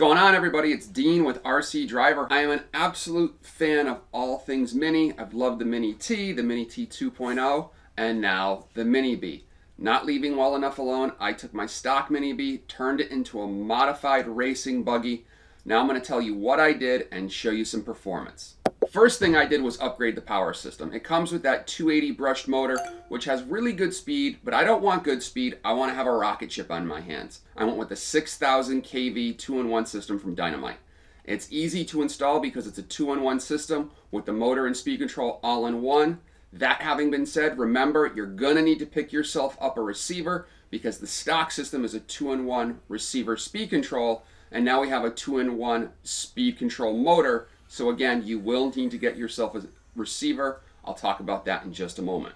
going on, everybody? It's Dean with RC Driver. I am an absolute fan of all things Mini. I've loved the Mini T, the Mini T 2.0, and now the Mini B. Not leaving well enough alone, I took my stock Mini B, turned it into a modified racing buggy. Now I'm going to tell you what I did and show you some performance. First thing I did was upgrade the power system. It comes with that 280 brushed motor, which has really good speed, but I don't want good speed. I want to have a rocket ship on my hands. I went with the 6,000 kV 2-in-1 system from Dynamite. It's easy to install because it's a 2-in-1 system with the motor and speed control all in one. That having been said, remember, you're going to need to pick yourself up a receiver because the stock system is a 2-in-1 receiver speed control, and now we have a 2-in-1 speed control motor. So again, you will need to get yourself a receiver. I'll talk about that in just a moment.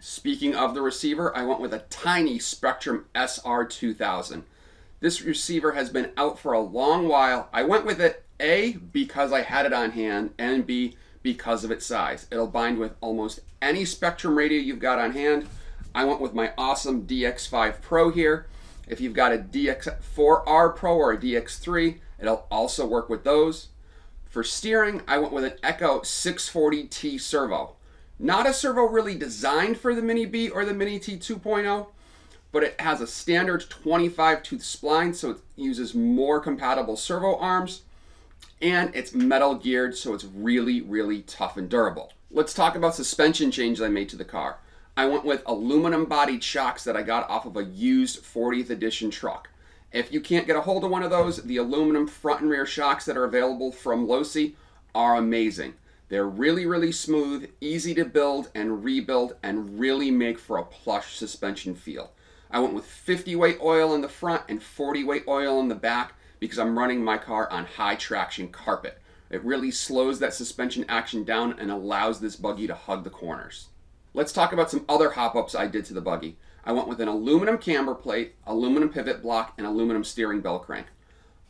Speaking of the receiver, I went with a tiny Spectrum SR2000. This receiver has been out for a long while. I went with it, A, because I had it on hand, and B, because of its size. It'll bind with almost any Spectrum radio you've got on hand. I went with my awesome DX5 Pro here. If you've got a DX4R Pro or a DX3, it'll also work with those. For steering, I went with an Echo 640T servo. Not a servo really designed for the Mini B or the Mini T 2.0, but it has a standard 25 tooth spline, so it uses more compatible servo arms, and it's metal geared, so it's really, really tough and durable. Let's talk about suspension changes I made to the car. I went with aluminum bodied shocks that I got off of a used 40th edition truck. If you can't get a hold of one of those, the aluminum front and rear shocks that are available from Losi are amazing. They're really, really smooth, easy to build and rebuild, and really make for a plush suspension feel. I went with 50 weight oil in the front and 40 weight oil in the back because I'm running my car on high traction carpet. It really slows that suspension action down and allows this buggy to hug the corners. Let's talk about some other hop-ups I did to the buggy. I went with an aluminum camber plate, aluminum pivot block, and aluminum steering bell crank.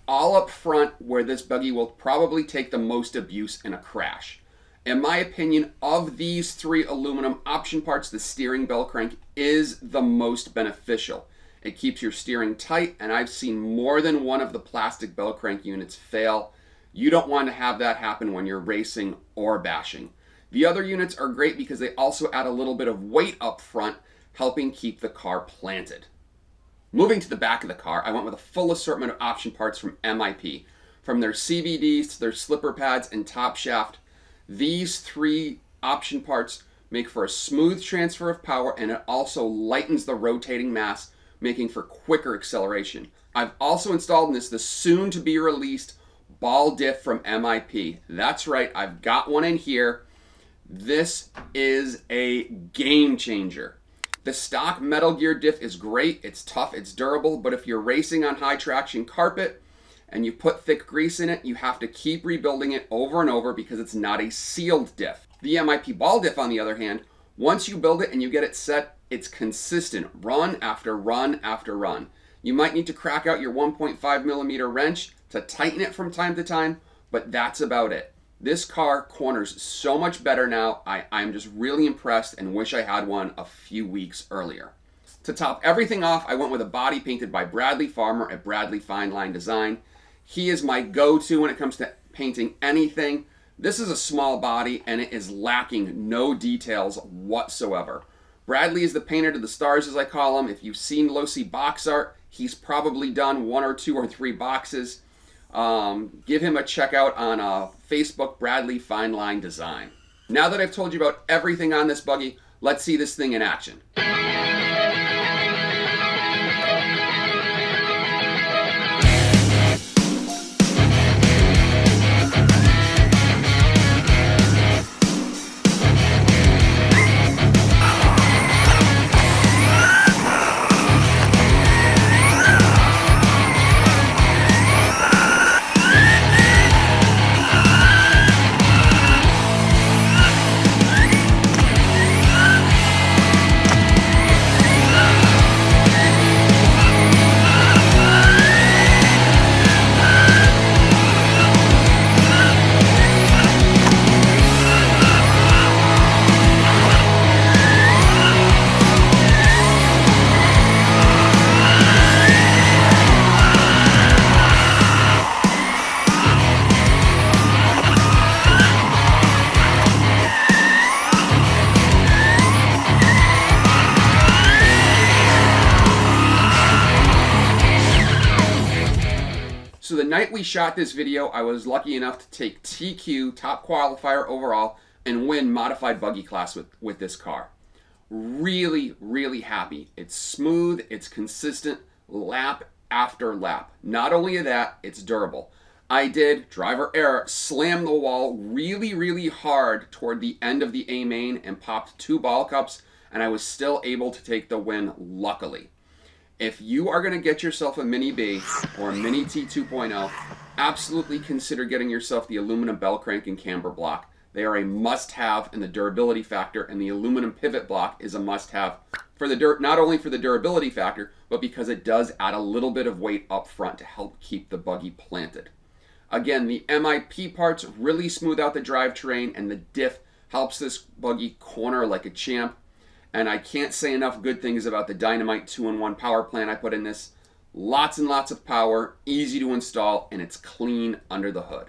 All up front where this buggy will probably take the most abuse in a crash. In my opinion, of these three aluminum option parts, the steering bell crank is the most beneficial. It keeps your steering tight, and I've seen more than one of the plastic bell crank units fail. You don't want to have that happen when you're racing or bashing. The other units are great because they also add a little bit of weight up front, helping keep the car planted. Moving to the back of the car, I went with a full assortment of option parts from MIP. From their CVDs to their slipper pads and top shaft, these three option parts make for a smooth transfer of power, and it also lightens the rotating mass, making for quicker acceleration. I've also installed in this the soon-to-be released ball diff from MIP. That's right, I've got one in here. This is a game changer. The stock metal gear diff is great, it's tough, it's durable, but if you're racing on high traction carpet and you put thick grease in it, you have to keep rebuilding it over and over because it's not a sealed diff. The MIP ball diff, on the other hand, once you build it and you get it set, it's consistent, run after run after run. You might need to crack out your 1.5mm wrench to tighten it from time to time, but that's about it. This car corners so much better now. I'm just really impressed and wish I had one a few weeks earlier. To top everything off, I went with a body painted by Bradley Farmer at Bradley Fine Line Design. He is my go-to when it comes to painting anything. This is a small body and it is lacking no details whatsoever. Bradley is the painter to the stars, as I call him. If you've seen Losi box art, he's probably done 1 or 2 or 3 boxes. Give him a check out on Facebook, Bradley Fine Line Design. Now that I've told you about everything on this buggy, let's see this thing in action. night we shot this video, I was lucky enough to take TQ, top qualifier overall, and win modified buggy class with this car. Really, really happy. It's smooth, it's consistent, lap after lap. Not only that, it's durable. I did, driver error, slam the wall really, really hard toward the end of the A main and popped 2 ball cups, and I was still able to take the win, luckily. If you are going to get yourself a Mini B or a Mini T 2.0, absolutely consider getting yourself the aluminum bell crank and camber block. They are a must-have in the durability factor, and the aluminum pivot block is a must-have for the not only for the durability factor, but because it does add a little bit of weight up front to help keep the buggy planted. Again, the MIP parts really smooth out the drivetrain, and the diff helps this buggy corner like a champ. And I can't say enough good things about the Dynamite 2-in-1 power plant I put in this. Lots and lots of power, easy to install, and it's clean under the hood.